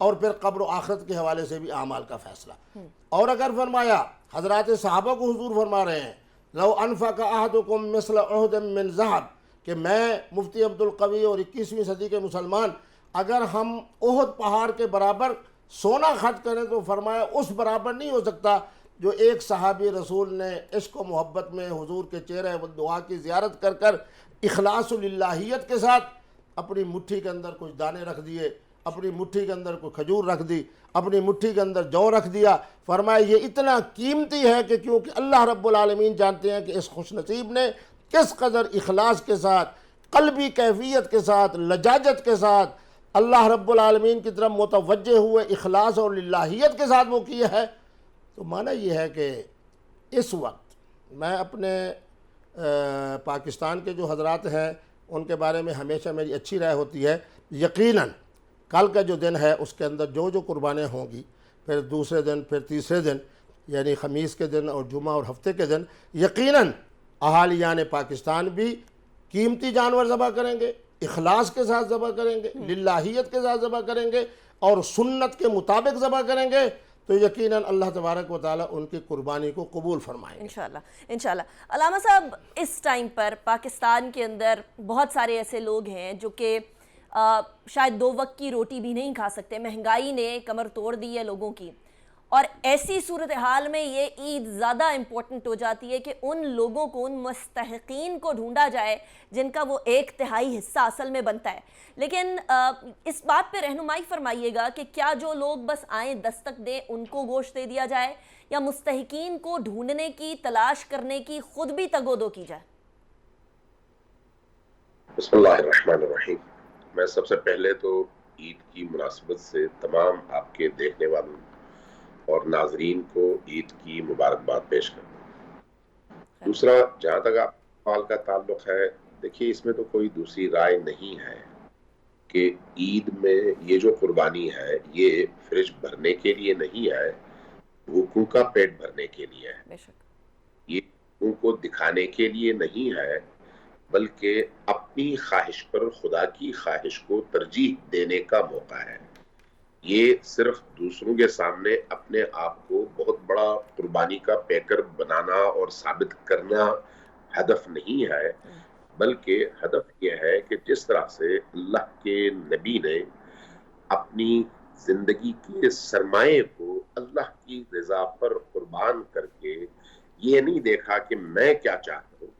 اور پھر قبر و آخرت کے حوالے سے بھی اعمال کا فیصلہ. اور اگر فرمایا حضرات صحابہ کو حضور فرما رہے ہیں لو انفق احدکم مثل احد من ذہب، کہ میں مفتی عبدالقوی اور 21ویں صدی کے مسلمان اگر ہم احد پہاڑ کے برابر سونا خرچ کریں تو فرمایا اس برابر نہیں ہو سکتا جو ایک صحابی رسول نے عشق و محبت میں حضور کے چہرہ و دعا کی زیارت کر کر اخلاص اللہیت کے ساتھ اپنی مٹھی کے اندر کچھ دانے رکھ دیے، اپنی مٹھی کے اندر کوئی کھجور رکھ دی، اپنی مٹھی کے اندر جو رکھ دیا. فرمایا یہ اتنا قیمتی ہے کہ کیونکہ اللہ رب العالمین جانتے ہیں کہ اس خوش نصیب نے کس قدر اخلاص کے ساتھ، قلبی کیفیت کے ساتھ، لجاجت کے ساتھ اللہ رب العالمین کی طرف متوجہ ہوئے اخلاص اور للہیت کے ساتھ وہ کیا ہے. تو معنی یہ ہے کہ اس وقت میں اپنے پاکستان کے جو حضرات ہیں ان کے بارے میں ہمیشہ میری اچھی رائے ہوتی ہے. یقیناً کل کا جو دن ہے اس کے اندر جو قربانیاں ہوں گی، پھر دوسرے دن، پھر تیسرے دن، یعنی خمیس کے دن اور جمعہ اور ہفتے کے دن یقیناً اہالیان پاکستان بھی قیمتی جانور ذبح کریں گے، اخلاص کے ساتھ ذبح کریں گے، للہیت کے ساتھ ذبح کریں گے اور سنت کے مطابق ذبح کریں گے، تو یقیناً اللہ تبارک و تعالیٰ ان کی قربانی کو قبول فرمائیں گے انشاءاللہ. علامہ صاحب، اس ٹائم پر پاکستان کے اندر بہت سارے ایسے لوگ ہیں جو کہ شاید 2 وقت کی روٹی بھی نہیں کھا سکتے. مہنگائی نے کمر توڑ دی ہے لوگوں کی، اور ایسی صورتحال میں یہ عید زیادہ امپورٹنٹ ہو جاتی ہے کہ ان لوگوں کو، ان مستحقین کو ڈھونڈا جائے جن کا وہ 1/3 حصہ اصل میں بنتا ہے. لیکن اس بات پہ رہنمائی فرمائیے گا کہ کیا جو لوگ بس آئیں دستک دیں ان کو گوشت دے دیا جائے، یا مستحقین کو ڈھونڈنے کی، تلاش کرنے کی خود بھی تگودو کی جائے؟ بسم اللہ الرحمن الرحیم. میں سب سے پہلے تو عید کی مناسبت سے تمام آپ کے دیکھنے والوں اور ناظرین کو عید کی مبارکباد پیش کرتا ہوں. دوسرا، جہاں تک آپ سوال کا تعلق ہے، دیکھیے اس میں تو کوئی دوسری رائے نہیں ہے کہ عید میں یہ جو قربانی ہے یہ فریج بھرنے کے لیے نہیں ہے، بھوکوں کا پیٹ بھرنے کے لیے ہے. یہ بھوکوں کو دکھانے کے لیے نہیں ہے، بلکہ اپنی خواہش پر خدا کی خواہش کو ترجیح دینے کا موقع ہے. یہ صرف دوسروں کے سامنے اپنے آپ کو بہت بڑا قربانی کا پیکر بنانا اور ثابت کرنا ہدف نہیں ہے، بلکہ ہدف یہ ہے کہ جس طرح سے اللہ کے نبی نے اپنی زندگی کے سرمایے کو اللہ کی رضا پر قربان کر کے یہ نہیں دیکھا کہ میں کیا چاہتا ہوں،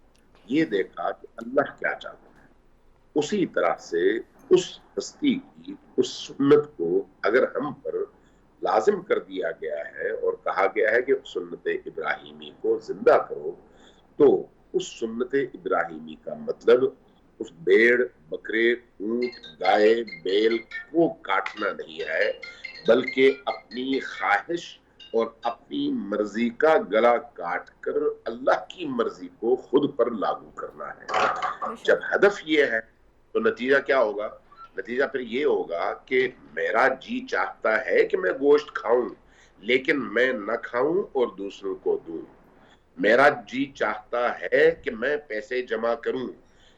یہ دیکھا کہ اللہ کیا چاہتا ہے، اسی طرح سے اس ہستی کی اس سنت کو اگر ہم پر لازم کر دیا گیا ہے اور کہا گیا ہے کہ سنت ابراہیمی کو زندہ کرو، تو اس سنت ابراہیمی کا مطلب اس بھیڑ، بکرے، اونٹ، گائے، بیل کو کاٹنا نہیں ہے، بلکہ اپنی خواہش اور اپنی مرضی کا گلا کاٹ کر اللہ کی مرضی کو خود پر لاگو کرنا ہے. جب ہدف یہ ہے تو نتیجہ کیا ہوگا؟ نتیجہ پھر یہ ہوگا کہ میرا جی چاہتا ہے کہ میں گوشت کھاؤں لیکن میں نہ کھاؤں اور دوسروں کو دوں. میرا جی چاہتا ہے کہ میں پیسے جمع کروں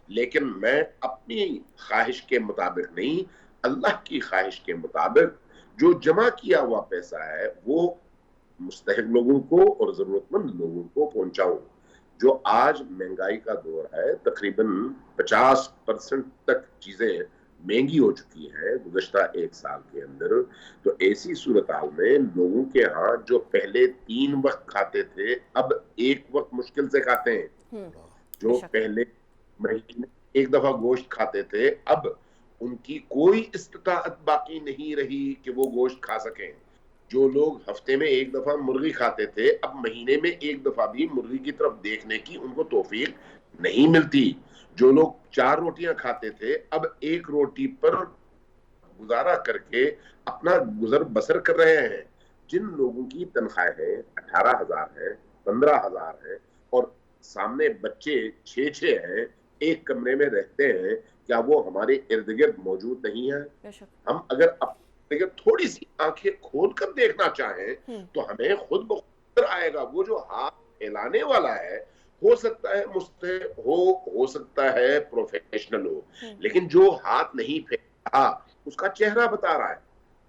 لیکن میں اپنی خواہش کے مطابق نہیں، اللہ کی خواہش کے مطابق جو جمع کیا ہوا پیسہ ہے وہ مستحق لوگوں کو اور ضرورت مند لوگوں کو پہنچاؤں. جو آج مہنگائی کا دور ہے، تقریباً 50% تک چیزیں مہنگی ہو چکی ہیں گزشتہ 1 سال کے اندر. تو ایسی صورتحال میں لوگوں کے ہاں جو پہلے 3 وقت کھاتے تھے اب 1 وقت مشکل سے کھاتے ہیں. جو پہلے مہینے 1 دفعہ گوشت کھاتے تھے اب ان کی کوئی استطاعت باقی نہیں رہی کہ وہ گوشت کھا سکیں. جو لوگ ہفتے میں 1 دفعہ مرغی کھاتے تھے اب مہینے میں 1 دفعہ بھی مرغی کی طرف دیکھنے کی ان کو توفیق نہیں ملتی. جو لوگ 4 روٹیاں کھاتے تھے اب 1 روٹی پر گزارا کر کے اپنا گزر بسر کر رہے ہیں. جن لوگوں کی تنخواہیں 18,000 ہیں، 15,000 ہیں اور سامنے بچے 6 ہیں، ایک کمرے میں رہتے ہیں، کیا وہ ہمارے ارد گرد موجود نہیں ہیں؟ ہم اگر تھوڑی سی آنکھیں کھول کر دیکھنا چاہیں تو ہمیں خود بخود آئے گا. وہ جو ہاتھ پھیلانے والا ہے ہو سکتا ہے مستحق ہو سکتا ہے پروفیشنل ہو، لیکن جو ہاتھ نہیں پھیلا اس کا چہرہ بتا رہا ہے.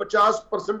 50%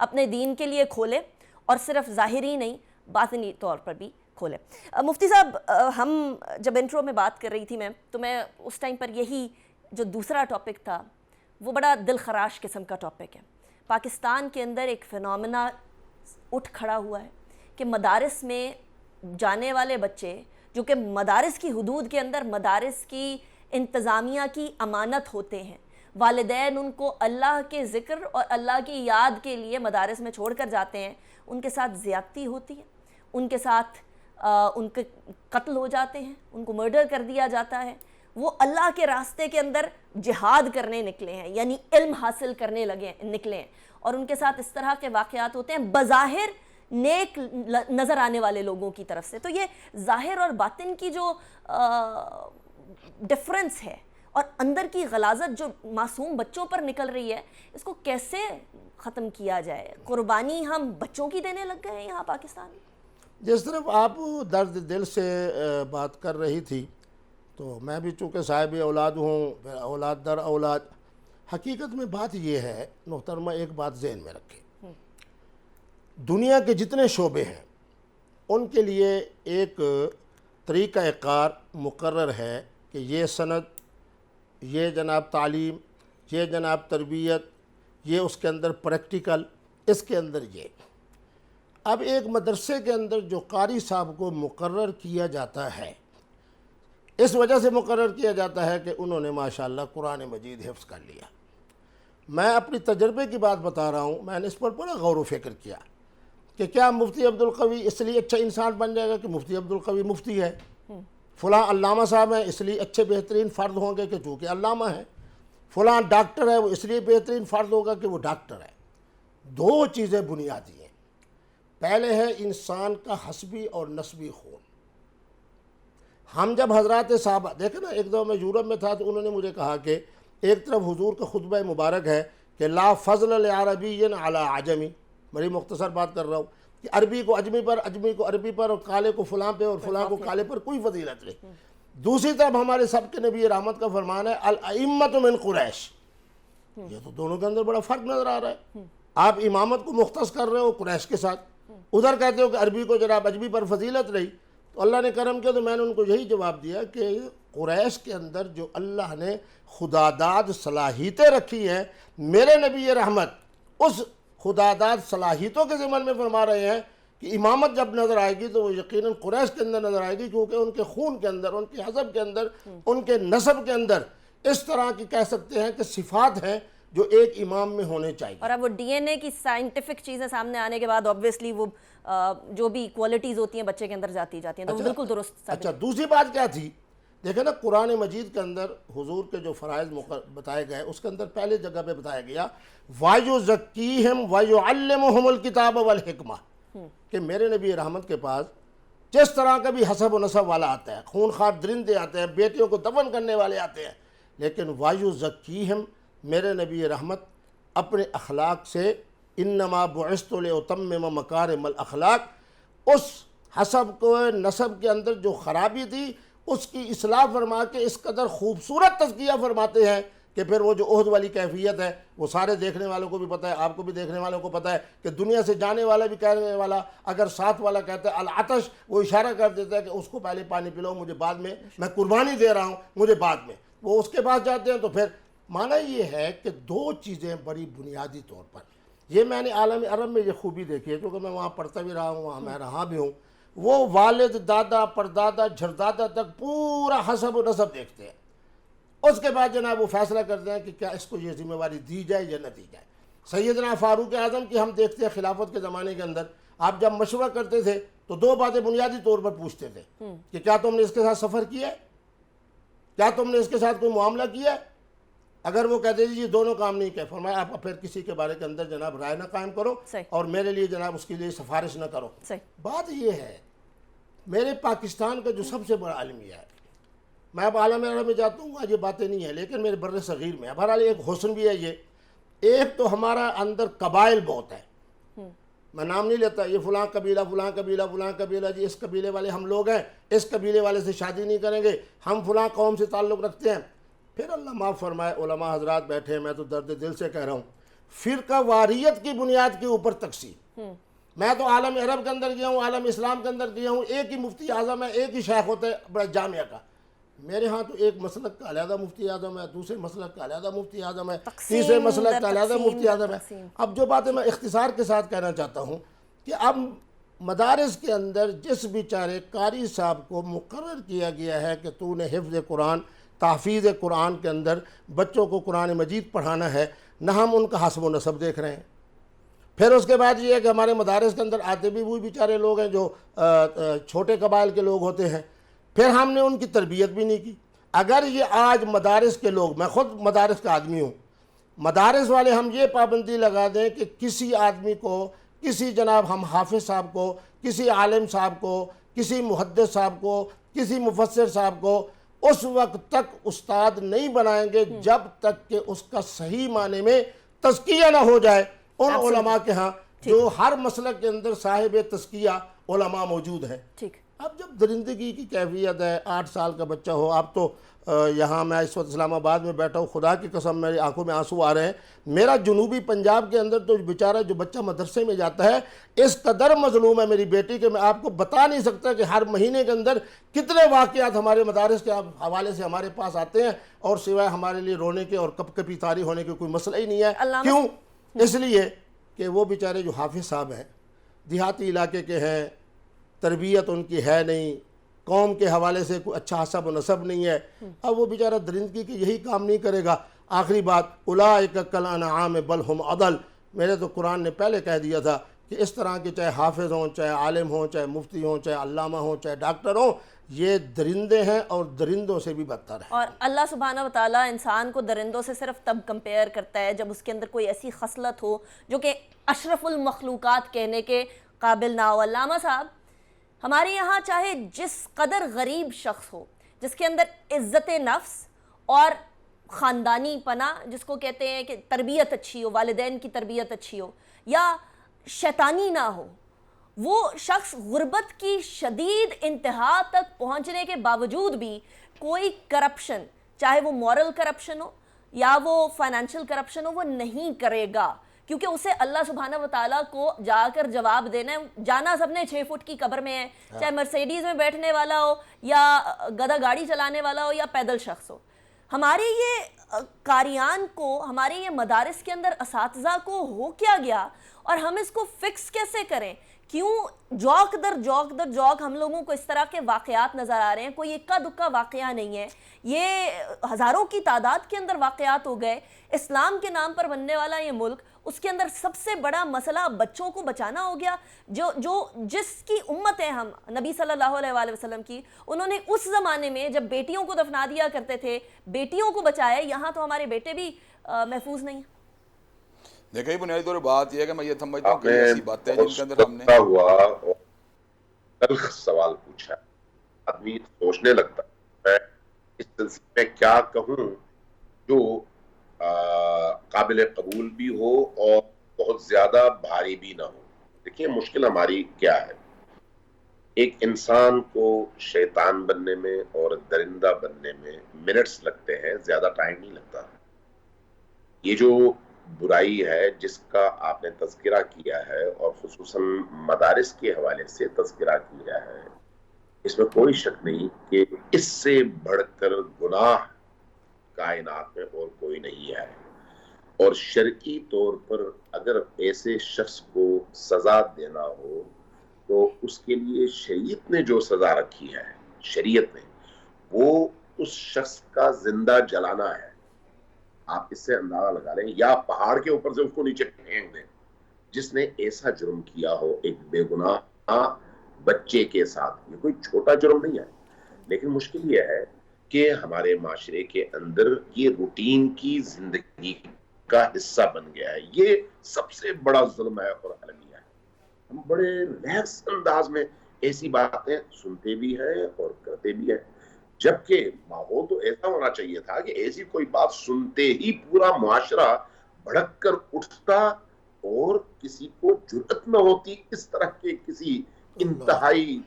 اپنے دین کے لیے کھولے اور صرف ظاہری نہیں باطنی طور پر بھی کھولے۔ مفتی صاحب، ہم جب انٹرو میں بات کر رہی تھی تو میں اس ٹائم پر یہی جو دوسرا ٹاپک تھا وہ بڑا دل خراش قسم کا ٹاپک ہے۔ پاکستان کے اندر ایک فینومینا اٹھ کھڑا ہوا ہے کہ مدارس میں جانے والے بچے جو کہ مدارس کی حدود کے اندر مدارس کی انتظامیہ کی امانت ہوتے ہیں، والدین ان کو اللہ کے ذکر اور اللہ کی یاد کے لیے مدارس میں چھوڑ کر جاتے ہیں، ان کے ساتھ زیادتی ہوتی ہے، ان کے ساتھ ان کے قتل ہو جاتے ہیں، ان کو مرڈر کر دیا جاتا ہے۔ وہ اللہ کے راستے کے اندر جہاد کرنے نکلے ہیں، یعنی علم حاصل کرنے نکلے ہیں، اور ان کے ساتھ اس طرح کے واقعات ہوتے ہیں بظاہر نیک نظر آنے والے لوگوں کی طرف سے۔ تو یہ ظاہر اور باطن کی جو ڈفرنس ہے اور اندر کی غلاظت جو معصوم بچوں پر نکل رہی ہے، اس کو کیسے ختم کیا جائے؟ قربانی ہم بچوں کی دینے لگ گئے ہیں یہاں پاکستان میں۔ جس طرف آپ درد دل سے بات کر رہی تھی، تو میں بھی چونکہ صاحب اولاد ہوں، اولاد در اولاد، حقیقت میں بات یہ ہے محترمہ، ایک بات ذہن میں رکھیں، دنیا کے جتنے شعبے ہیں ان کے لیے ایک طریقہ کار مقرر ہے کہ یہ سند، یہ جناب تعلیم، یہ جناب تربیت، یہ اس کے اندر پریکٹیکل، اس کے اندر یہ۔ اب ایک مدرسے کے اندر جو قاری صاحب کو مقرر کیا جاتا ہے، اس وجہ سے مقرر کیا جاتا ہے کہ انہوں نے ماشاءاللہ قرآن مجید حفظ کر لیا۔ میں اپنی تجربے کی بات بتا رہا ہوں، میں نے اس پر بڑا غور و فکر کیا کہ کیا مفتی عبدالقوی اس لیے اچھا انسان بن جائے گا کہ مفتی عبدالقوی مفتی ہے، فلاں علامہ صاحب ہیں اس لیے اچھے بہترین فرد ہوں گے کہ چونکہ علامہ ہیں، فلاں ڈاکٹر ہے وہ اس لیے بہترین فرد ہوگا کہ وہ ڈاکٹر ہے۔ دو چیزیں بنیادی ہیں، پہلے ہے انسان کا حسبی اور نسبی خون۔ ہم جب حضرات صحابہ دیکھیں نا، ایک دفعہ میں یورپ میں تھا تو انہوں نے مجھے کہا کہ ایک طرف حضور کا خطبہ مبارک ہے کہ لا فضل لعربی علی عجمی، بڑی مختصر بات کر رہا ہوں، کہ عربی کو عجمی پر، عجمی کو عربی پر، اور کالے کو فلاں پہ اور فلاں کو کالے پر کوئی فضیلت نہیں۔ دوسری طرف ہمارے سب کے نبی رحمت کا فرمان ہے الائمۃ من قریش، یہ تو دونوں کے اندر بڑا فرق نظر آ رہا ہے۔ آپ امامت کو مختص کر رہے ہو قریش کے ساتھ، ادھر کہتے ہو کہ عربی کو جناب عجمی پر فضیلت رہی۔ تو اللہ نے کرم کیا تو میں نے ان کو یہی جواب دیا کہ قریش کے اندر جو اللہ نے خداداد صلاحیتیں رکھی ہیں، میرے نبی رحمت اس خداداد صلاحیتوں کے ضمن میں فرما رہے ہیں کہ امامت جب نظر آئے گی تو وہ یقیناً قریش کے اندر نظر آئے گی، کیونکہ ان کے خون کے اندر، ان کے حسب کے اندر، ان کے نسب کے اندر اس طرح کی کہہ سکتے ہیں کہ صفات ہیں جو ایک امام میں ہونے چاہیے۔ اور اب وہ ڈی این اے کی سائنٹیفک چیزیں سامنے آنے کے بعد اوبویسلی وہ جو بھی کوالٹیز ہوتی ہیں بچے کے اندر جاتی ہیں تو وہ بالکل درست۔ اچھا، دوسری بات کیا تھی؟ دیکھیں نا، قرآن مجید کے اندر حضور کے جو فرائض بتائے گئے اس کے اندر پہلے جگہ پہ بتایا گیا وَيُزَكِّيهِمْ وَيُعَلِّمُهُمُ الْكِتَابَ وَالْحِكْمَةَ، کہ میرے نبی رحمت کے پاس جس طرح کا بھی حسب و نسب والا آتا ہے، خون خوار درندے آتے ہیں، بیٹیوں کو دفن کرنے والے آتے ہیں، لیکن وَيُزَكِّيهِمْ، میرے نبی رحمت اپنے اخلاق سے انما بعثت لأتمم مکارم الاخلاق، اس حسب کو نسب کے اندر جو خرابی تھی اس کی اصلاح فرما کے اس قدر خوبصورت تزکیہ فرماتے ہیں کہ پھر وہ جو عہد والی کیفیت ہے وہ سارے دیکھنے والوں کو بھی پتہ ہے، آپ کو بھی دیکھنے والوں کو پتہ ہے کہ دنیا سے جانے والا بھی کہنے والا اگر ساتھ والا کہتا ہے العطش، وہ اشارہ کر دیتا ہے کہ اس کو پہلے پانی پلاؤ، مجھے بعد میں قربانی دے رہا ہوں، مجھے بعد میں، وہ اس کے پاس جاتے ہیں۔ تو پھر معنی یہ ہے کہ دو چیزیں بڑی بنیادی طور پر، یہ میں نے عالم عرب میں یہ خوبی دیکھی ہے کیونکہ میں وہاں پڑھتا بھی رہا ہوں، وہاں میں رہا بھی ہوں، وہ والد، دادا، پردادا، جھردادا تک پورا حسب و نسب دیکھتے ہیں، اس کے بعد جناب وہ فیصلہ کرتے ہیں کہ کیا اس کو یہ ذمہ داری دی جائے یا نہ دی جائے۔ سیدنا فاروق اعظم کی ہم دیکھتے ہیں خلافت کے زمانے کے اندر آپ جب مشورہ کرتے تھے تو دو باتیں بنیادی طور پر پوچھتے تھے کہ کیا تم نے اس کے ساتھ سفر کیا ہے، کیا تم نے اس کے ساتھ کوئی معاملہ کیا ہے؟ اگر وہ کہتے جی دونوں کام نہیں کیا، فرمایا آپ پھر کسی کے بارے کے اندر جناب رائے نہ قائم کرو اور میرے لیے جناب اس کے لیے سفارش نہ کرو۔ بات یہ ہے، میرے پاکستان کا جو سب سے بڑا المیہ ہے، میں اب عالم عرب میں جاتا ہوں آج یہ باتیں نہیں ہیں لیکن میرے بر صغیر میں بہرحال ایک حسن بھی ہے، یہ ایک تو ہمارا اندر قبائل بہت ہے، میں نام نہیں لیتا، یہ فلاں قبیلہ فلاں قبیلہ فلاں قبیلہ، جی اس قبیلے والے ہم لوگ ہیں، اس قبیلے والے سے شادی نہیں کریں گے، ہم فلاں قوم سے تعلق رکھتے ہیں۔ پھر اللہ معاف فرمائے، علماء حضرات بیٹھے ہیں، میں تو درد دل سے کہہ رہا ہوں، فرقہ واریت کی بنیاد کے اوپر تقسیم. میں تو عالم عرب کے اندر گیا ہوں, عالم اسلام کے اندر گیا ہوں, ایک ہی مفتی اعظم ہے, ایک ہی شیخ ہوتا ہے بڑا جامعہ کا. میرے ہاں تو ایک مسلک کا علیحدہ مفتی اعظم ہے, دوسرے مسلک کا علیحدہ مفتی اعظم ہے, تیسرے مسلک کا علیحدہ مفتی اعظم ہے. اب جو باتیں میں اختصار کے ساتھ کہنا چاہتا ہوں کہ اب مدارس کے اندر جس بیچارے قاری صاحب کو مقرر کیا گیا ہے کہ تو نے حفظ قرآن, تحفیظ قرآن کے اندر بچوں کو قرآن مجید پڑھانا ہے, نہ ہم ان کا حسب و نسب دیکھ رہے ہیں. پھر اس کے بعد یہ ہے کہ ہمارے مدارس کے اندر آتے بھی وہی بیچارے لوگ ہیں جو چھوٹے قبائل کے لوگ ہوتے ہیں. پھر ہم نے ان کی تربیت بھی نہیں کی. اگر یہ آج مدارس کے لوگ, میں خود مدارس کا آدمی ہوں, مدارس والے ہم یہ پابندی لگا دیں کہ کسی آدمی کو, کسی جناب ہم حافظ صاحب کو, کسی عالم صاحب کو, کسی محدث صاحب کو, کسی مفسر صاحب کو اس وقت تک استاد نہیں بنائیں گے جب تک کہ اس کا صحیح معنی میں تزکیہ نہ ہو جائے ان علماء کے ہاں جو ہر مسلک کے اندر صاحب تزکیہ علماء موجود ہیں. ٹھیک. اب جب درندگی کی کیفیت ہے, 8 سال کا بچہ ہو, آپ تو یہاں میں اس وقت اسلام آباد میں بیٹھا ہوں, خدا کی قسم میری آنکھوں میں آنسو آ رہے ہیں. میرا جنوبی پنجاب کے اندر تو بیچارہ جو بچہ مدرسے میں جاتا ہے اس قدر مظلوم ہے میری بیٹی کہ میں آپ کو بتا نہیں سکتا کہ ہر مہینے کے اندر کتنے واقعات ہمارے مدارس کے حوالے سے ہمارے پاس آتے ہیں, اور سوائے ہمارے لیے رونے کے اور کپ کپی طاری ہونے کے کوئی مسئلہ ہی نہیں ہے. کیوں؟ اس لیے کہ وہ بیچارے جو حافظ صاحب ہیں دیہاتی علاقے کے ہیں, تربیت ان کی ہے نہیں, قوم کے حوالے سے کوئی اچھا حسب و نسب نہیں ہے. اب وہ بیچارہ درندگی کے یہی کام نہیں کرے گا. آخری بات, اولئک کالانعام بل ہم اضل. میرے تو قرآن نے پہلے کہہ دیا تھا کہ اس طرح کے چاہے حافظ ہوں, چاہے عالم ہوں, چاہے مفتی ہوں, چاہے علامہ ہوں, چاہے ڈاکٹر ہوں, یہ درندے ہیں اور درندوں سے بھی بدتر ہیں. اور اللہ سبحانہ وتعالیٰ انسان کو درندوں سے صرف تب کمپیئر کرتا ہے جب اس کے اندر کوئی ایسی خصلت ہو جو کہ اشرف المخلوقات کہنے کے قابل نہ ہو. علامہ صاحب, ہمارے یہاں چاہے جس قدر غریب شخص ہو, جس کے اندر عزت نفس اور خاندانی پناہ, جس کو کہتے ہیں کہ تربیت اچھی ہو, والدین کی تربیت اچھی ہو, یا شیطانی نہ ہو, وہ شخص غربت کی شدید انتہا تک پہنچنے کے باوجود بھی کوئی کرپشن, چاہے وہ مورل کرپشن ہو یا وہ فائنینشیل کرپشن ہو, وہ نہیں کرے گا, کیونکہ اسے اللہ سبحانہ وتعالیٰ کو جا کر جواب دینا ہے. جانا سب نے 6 فٹ کی قبر میں ہے, چاہے مرسیڈیز میں بیٹھنے والا ہو یا گدھا گاڑی چلانے والا ہو یا پیدل شخص ہو. ہمارے یہ قاریان کو, ہمارے یہ مدارس کے اندر اساتذہ کو ہو کیا گیا, اور ہم اس کو فکس کیسے کریں؟ کیوں جوک در جوک در جوک ہم لوگوں کو اس طرح کے واقعات نظر آ رہے ہیں؟ کوئی اکا دکا واقعہ نہیں ہے, یہ ہزاروں کی تعداد کے اندر واقعات ہو گئے. اسلام کے نام پر بننے والا یہ ملک, اس کے اندر سب سے بڑا مسئلہ بچوں کو بچانا ہو گیا. جس کی امت ہے ہم, نبی صلی اللہ علیہ وآلہ وسلم کی, انہوں نے اس زمانے میں جب بیٹیوں کو دفنا دیا کرتے تھے, بیٹیوں کو بچایا. یہاں تو ہمارے بیٹے بھی محفوظ نہیں ہیں. دیکھیں بنیادی طور بات یہ ہے کہ میں یہ سمجھتا ہوں کہ ایسی باتیں جن کے اندر ہم نے ہوا اور تلخ سوال پوچھا, آدمی سوچنے لگتا ہے اس سلسلے میں کیا کہوں جو قابل قبول بھی ہو اور بہت زیادہ بھاری بھی نہ ہو. دیکھیں مشکل ہماری کیا ہے, ایک انسان کو شیطان بننے میں اور درندہ بننے میں منٹس لگتے ہیں, زیادہ ٹائم نہیں لگتا. یہ جو برائی ہے جس کا آپ نے تذکرہ کیا ہے اور خصوصاً مدارس کے حوالے سے تذکرہ کیا ہے, اس میں کوئی شک نہیں کہ اس سے بڑھ کر گناہ کائنات میں اور کوئی نہیں ہے. اور شرعی طور پر اگر ایسے شخص کو سزا دینا ہو تو اس کے لیے شریعت نے جو سزا رکھی ہے, شریعت نے, وہ اس شخص کا زندہ جلانا ہے. آپ اس سے اندازہ لگا لیں, یا پہاڑ کے اوپر سے اس کو نیچے پھینک دیں جس نے ایسا جرم کیا ہو ایک بے گناہ بچے کے ساتھ. یہ کوئی چھوٹا جرم نہیں ہے, لیکن مشکل یہ ہے کہ ہمارے معاشرے کے اندر یہ روٹین کی زندگی کا حصہ بن گیا ہے. یہ سب سے بڑا ظلم ہے اور المیہ ہے. ہم بڑے ریلیکس انداز میں ایسی باتیں سنتے بھی ہیں اور کرتے بھی ہیں, جبکہ ماحول تو ایسا ہونا چاہیے تھا کہ ایسی کوئی بات سنتے ہی پورا معاشرہ بھڑک کر اٹھتا اور کسی کو جرأت نہ ہوتی اس طرح کے کسی انتہائی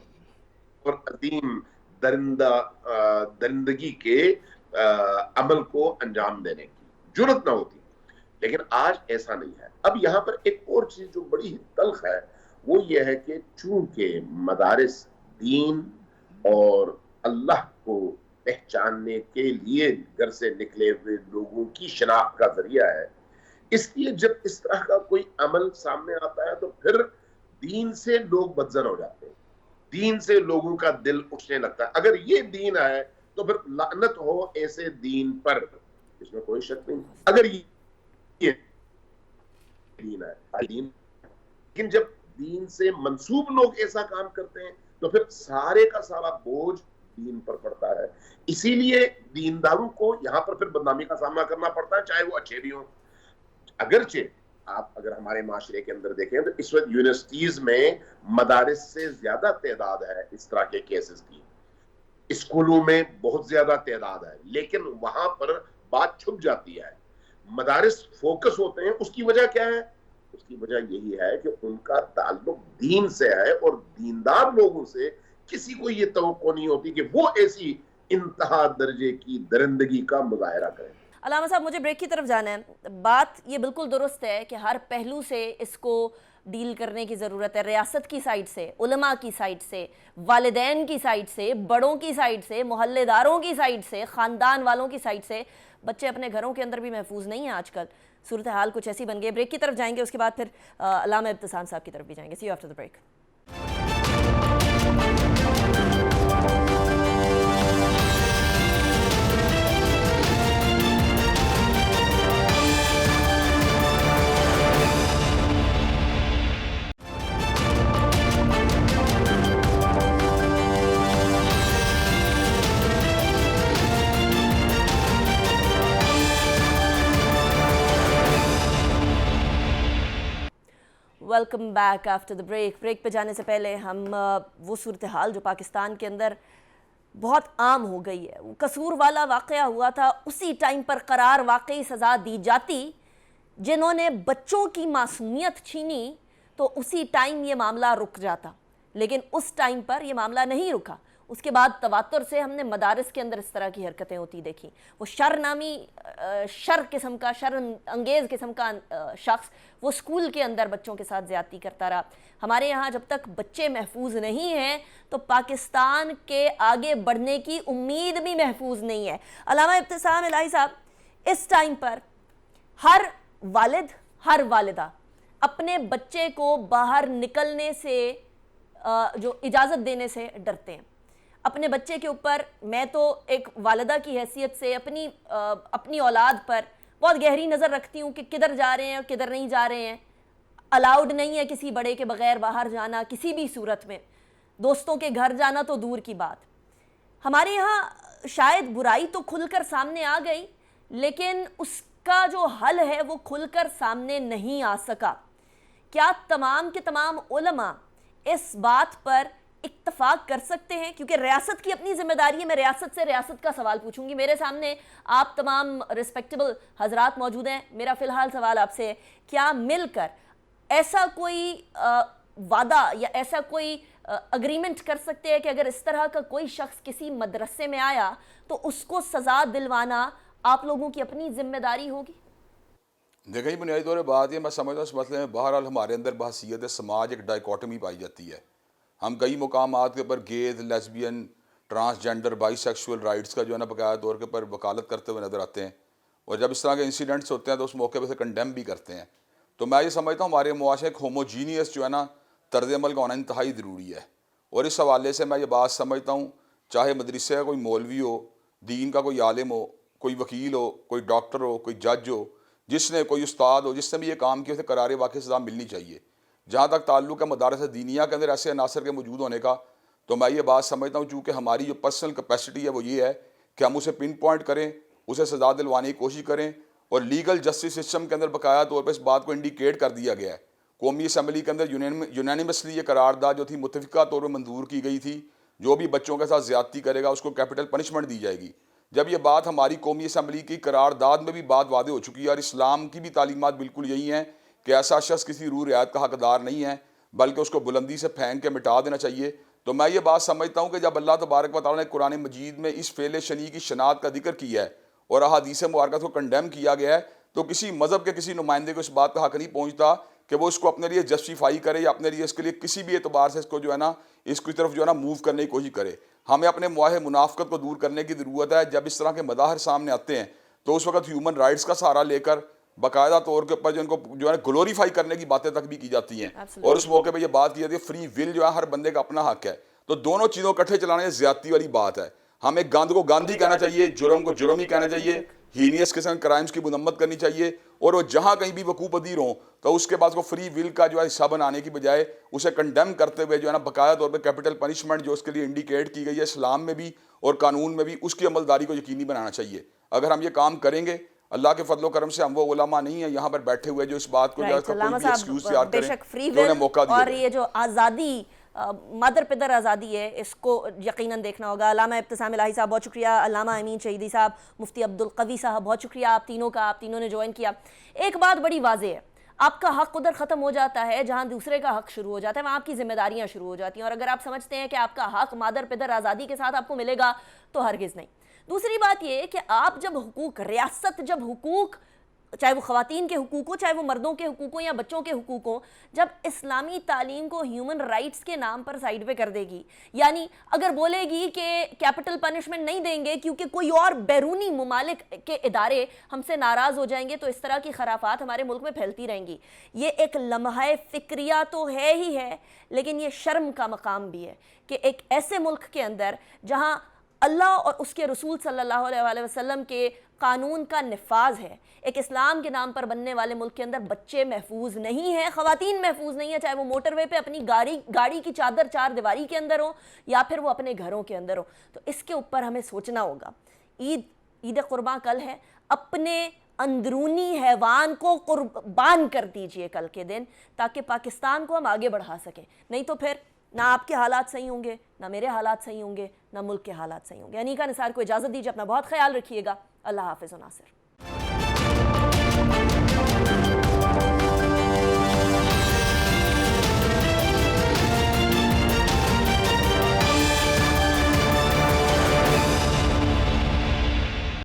اور عظیم درندگی کے عمل کو انجام دینے کی جرأت نہ ہوتی. لیکن آج ایسا نہیں ہے. اب یہاں پر ایک اور چیز جو بڑی ہی تلخ ہے وہ یہ ہے کہ چونکہ مدارس دین اور اللہ کو پہچاننے کے لیے گھر سے نکلے ہوئے لوگوں کی شناخت کا ذریعہ ہے، اس لیے جب اس طرح کا کوئی عمل سامنے آتا ہے تو پھر دین سے لوگ بدزن ہو جاتے ہیں، دین سے لوگوں کا دل اٹھنے لگتا ہے. اگر یہ دین ہے تو پھر لعنت ہو ایسے دین پر، اس میں کوئی شک نہیں. اگر یہ دین ہے دین، لیکن جب دین سے منسوب لوگ ایسا کام کرتے ہیں تو پھر سارے کا سارا بوجھ دین پر پڑتا ہے. اسی لیے دینداروں کو یہاں پر پھر بدنامی کا سامنا کرنا پڑتا ہے، چاہے وہ اچھے بھی ہوں. اگرچہ آپ اگر ہمارے معاشرے کے اندر دیکھیں تو اس وقت یونیورسٹیز میں مدارس سے زیادہ تعداد ہے اس طرح کے کیسز کی، اسکولوں میں بہت زیادہ تعداد ہے، لیکن وہاں پر بات چھپ جاتی ہے. مدارس فوکس ہوتے ہیں، اس کی وجہ کیا ہے؟ اس کی وجہ یہی ہے کہ ان کا تعلق دین سے ہے، اور دیندار لوگوں سے کسی کو یہ توقع نہیں ہوتی کہ وہ ایسی انتہا درجے کی درندگی کا مظاہرہ کریں. علامہ صاحب مجھے بریک کی طرف جانا ہے. بات یہ بالکل درست ہے کہ ہر پہلو سے اس کو ڈیل کرنے کی ضرورت ہے، ریاست کی سائٹ سے، علماء کی سائٹ سے، والدین کی سائٹ سے، بڑوں کی سائٹ سے، محلے داروں کی سائٹ سے، خاندان والوں کی سائٹ سے. بچے اپنے گھروں کے اندر بھی محفوظ نہیں ہیں آج کل. صورتحال کچھ ایسی بن گئی. بریک کی طرف جائیں گے، اس کے بعد پھر علامہ ابتسام صاحب کی طرف بھی جائیں گے. See you after the break. Welcome back after the break. Break پہ جانے سے پہلے ہم وہ صورتحال جو پاکستان کے اندر بہت عام ہو گئی ہے، وہ قصور والا واقعہ ہوا تھا، اسی ٹائم پر قرار واقعی سزا دی جاتی. جنہوں نے بچوں کی معصومیت چھینی تو اسی ٹائم یہ معاملہ رک جاتا، لیکن اس ٹائم پر یہ معاملہ نہیں رکا. اس کے بعد تواتر سے ہم نے مدارس کے اندر اس طرح کی حرکتیں ہوتی دیکھی. وہ شر انگیز قسم کا شخص وہ اسکول کے اندر بچوں کے ساتھ زیادتی کرتا رہا. ہمارے یہاں جب تک بچے محفوظ نہیں ہیں تو پاکستان کے آگے بڑھنے کی امید بھی محفوظ نہیں ہے. علامہ ابتسام الہی صاحب، اس ٹائم پر ہر والد، ہر والدہ اپنے بچے کو باہر نکلنے سے جو اجازت دینے سے ڈرتے ہیں. اپنے بچے کے اوپر، میں تو ایک والدہ کی حیثیت سے اپنی اولاد پر بہت گہری نظر رکھتی ہوں کہ کدھر جا رہے ہیں اور کدھر نہیں جا رہے ہیں. الاؤڈ نہیں ہے کسی بڑے کے بغیر باہر جانا کسی بھی صورت میں، دوستوں کے گھر جانا تو دور کی بات. ہمارے یہاں شاید برائی تو کھل کر سامنے آ گئی، لیکن اس کا جو حل ہے وہ کھل کر سامنے نہیں آ سکا. کیا تمام کے تمام علماء اس بات پر اتفاق کر سکتے ہیں؟ کیونکہ ریاست کی اپنی ذمہ داری ہے. میں ریاست سے ریاست کا سوال پوچھوں گی. میرے سامنے آپ تمام ریسپیکٹیبل حضرات موجود ہیں. میرا فی الحال سوال آپ سے ہے، کیا مل کر ایسا کوئی وعدہ یا ایسا کوئی اگریمنٹ کر سکتے ہیں کہ اگر اس طرح کا کوئی شخص کسی مدرسے میں آیا تو اس کو سزا دلوانا آپ لوگوں کی اپنی ذمہ داری ہوگی؟ دیکھیں، بنیادی طور پر بات یہ میں سمجھتا ہوں اس مسئلے میں بہرحال ہمارے اندر بحیثیت سماج ایک ڈائیکاٹمی پائی جاتی ہے. ہم کئی مقامات کے اوپر gays, lesbian, transgender, bisexual rights کا جو ہے نا باقاعدہ طور کے اوپر وکالت کرتے ہوئے نظر آتے ہیں، اور جب اس طرح کے انسیڈنٹس ہوتے ہیں تو اس موقع پہ سے کنڈیم بھی کرتے ہیں. تو میں یہ سمجھتا ہوں ہمارے معاشرے ایک ہوموجینیس جو ہے نا طرز عمل کا ہونا انتہائی ضروری ہے. اور اس حوالے سے میں یہ بات سمجھتا ہوں، چاہے مدرسے کا کوئی مولوی ہو، دین کا کوئی عالم ہو، کوئی وکیل ہو، کوئی ڈاکٹر ہو، کوئی جج ہو، جس نے کوئی استاد ہو، جس نے بھی یہ کام کیا، اسے قرار واقعی سزا ملنی چاہیے. جہاں تک تعلق ہے مدارس دینیہ کے اندر ایسے عناصر کے موجود ہونے کا، تو میں یہ بات سمجھتا ہوں چونکہ ہماری جو پرسنل کیپیسٹی ہے وہ یہ ہے کہ ہم اسے پن پوائنٹ کریں، اسے سزا دلوانے کی کوشش کریں. اور لیگل جسٹس سسٹم کے اندر باقاعدہ طور پر اس بات کو انڈیکیٹ کر دیا گیا ہے. قومی اسمبلی کے اندر یونینیمسلی یہ قرارداد جو تھی متفقہ طور پر منظور کی گئی تھی، جو بھی بچوں کے ساتھ زیادتی کرے گا اس کو کیپٹل پنشمنٹ دی جائے گی. جب یہ بات ہماری قومی اسمبلی کی قرارداد میں بھی بات واضح ہو چکی ہے، اور اسلام کی بھی تعلیمات بالکل یہی ہیں کہ ایسا شخص کسی روح رعایت کا حقدار نہیں ہے، بلکہ اس کو بلندی سے پھینک کے مٹا دینا چاہیے. تو میں یہ بات سمجھتا ہوں کہ جب اللہ تبارک و تعالیٰ نے قرآن مجید میں اس فعل شنیع کی شناعت کا ذکر کیا ہے اور احادیث مبارکہ کو کنڈیم کیا گیا ہے، تو کسی مذہب کے کسی نمائندے کو اس بات کا حق نہیں پہنچتا کہ وہ اس کو اپنے لیے جسٹیفائی کرے یا اپنے لیے اس کے لیے کسی بھی اعتبار سے اس کو جو ہے نا اس کی طرف جو ہے نا موو کرنے کی کوشش کرے. ہمیں اپنے مواہے منافقت کو دور کرنے کی ضرورت ہے. جب اس طرح کے مظاہر سامنے آتے ہیں تو اس وقت ہیومن رائٹس کا سہارا لے کر باقاعدہ طور کے اوپر جو ان کو جو ہے گلوریفائی کرنے کی باتیں تک بھی کی جاتی ہیں, اور اس موقع پہ یہ بات کی جاتی ہے فری ول جو ہے ہر بندے کا اپنا حق ہے. تو دونوں چیزوں اکٹھے چلانے زیادتی والی بات ہے. ہمیں گاند کو گاند ہی کہنا چاہیے, جرم کو جرم ہی کہنا چاہیے, ہینیس قسم کرائمز کی مذمت کرنی چاہیے, اور وہ جہاں کہیں بھی وقوع پذیر ہوں تو اس کے بعد کو فری ول کا جو ہے حصہ بنانے کی بجائے اسے کنڈیم کرتے ہوئے جو ہے نا باقاعدہ طور پہ کیپٹل پنشمنٹ جو اس کے لیے انڈیکیٹ کی گئی ہے اسلام میں بھی اور قانون میں بھی, اس کی عملداری کو یقینی بنانا چاہیے. اگر ہم یہ کام کریں گے, اللہ کے فضل و کرم سے ہم وہ علماء نہیں ہیں یہاں پر بیٹھے ہوئے جو اس بات کو کوئی بھی ایکسکیوز تیار کریں اور یہ جو آزادی مادر پدر آزادی ہے اس کو یقیناً دیکھنا ہوگا. علامہ ابتسام الہی صاحب بہت شکریہ, علامہ امین شہیدی صاحب, مفتی عبدالقوی صاحب بہت شکریہ آپ تینوں کا, آپ تینوں نے جوائن کیا. ایک بات بڑی واضح ہے, آپ کا حق ادھر ختم ہو جاتا ہے جہاں دوسرے کا حق شروع ہو جاتا ہے, وہاں آپ کی ذمہ داریاں شروع ہو جاتی ہیں. اور اگر آپ سمجھتے ہیں کہ آپ کا حق مادر پدر آزادی کے ساتھ آپ کو ملے گا تو ہرگز نہیں. دوسری بات یہ کہ آپ جب حقوق, ریاست جب حقوق, چاہے وہ خواتین کے حقوق ہوں, چاہے وہ مردوں کے حقوق ہوں یا بچوں کے حقوق ہوں, جب اسلامی تعلیم کو ہیومن رائٹس کے نام پر سائیڈ پہ کر دے گی, یعنی اگر بولے گی کہ کیپٹل پنشمنٹ نہیں دیں گے کیونکہ کوئی اور بیرونی ممالک کے ادارے ہم سے ناراض ہو جائیں گے, تو اس طرح کی خرافات ہمارے ملک میں پھیلتی رہیں گی. یہ ایک لمحہ فکریہ تو ہے ہی ہے, لیکن یہ شرم کا مقام بھی ہے کہ ایک ایسے ملک کے اندر جہاں اللہ اور اس کے رسول صلی اللہ علیہ وسلم کے قانون کا نفاذ ہے, ایک اسلام کے نام پر بننے والے ملک کے اندر بچے محفوظ نہیں ہیں, خواتین محفوظ نہیں ہیں, چاہے وہ موٹر وے پہ اپنی گاڑی کی چادر چار دیواری کے اندر ہو یا پھر وہ اپنے گھروں کے اندر ہو. تو اس کے اوپر ہمیں سوچنا ہوگا. عید قرباں کل ہے, اپنے اندرونی حیوان کو قربان کر دیجئے کل کے دن, تاکہ پاکستان کو ہم آگے بڑھا سکیں. نہیں تو پھر نہ آپ کے حالات صحیح ہوں گے, نہ میرے حالات صحیح ہوں گے, نہ ملک کے حالات صحیح ہوں گے. انیکا نثار کو اجازت دیجیے, اپنا بہت خیال رکھیے گا. اللہ حافظ و ناصر.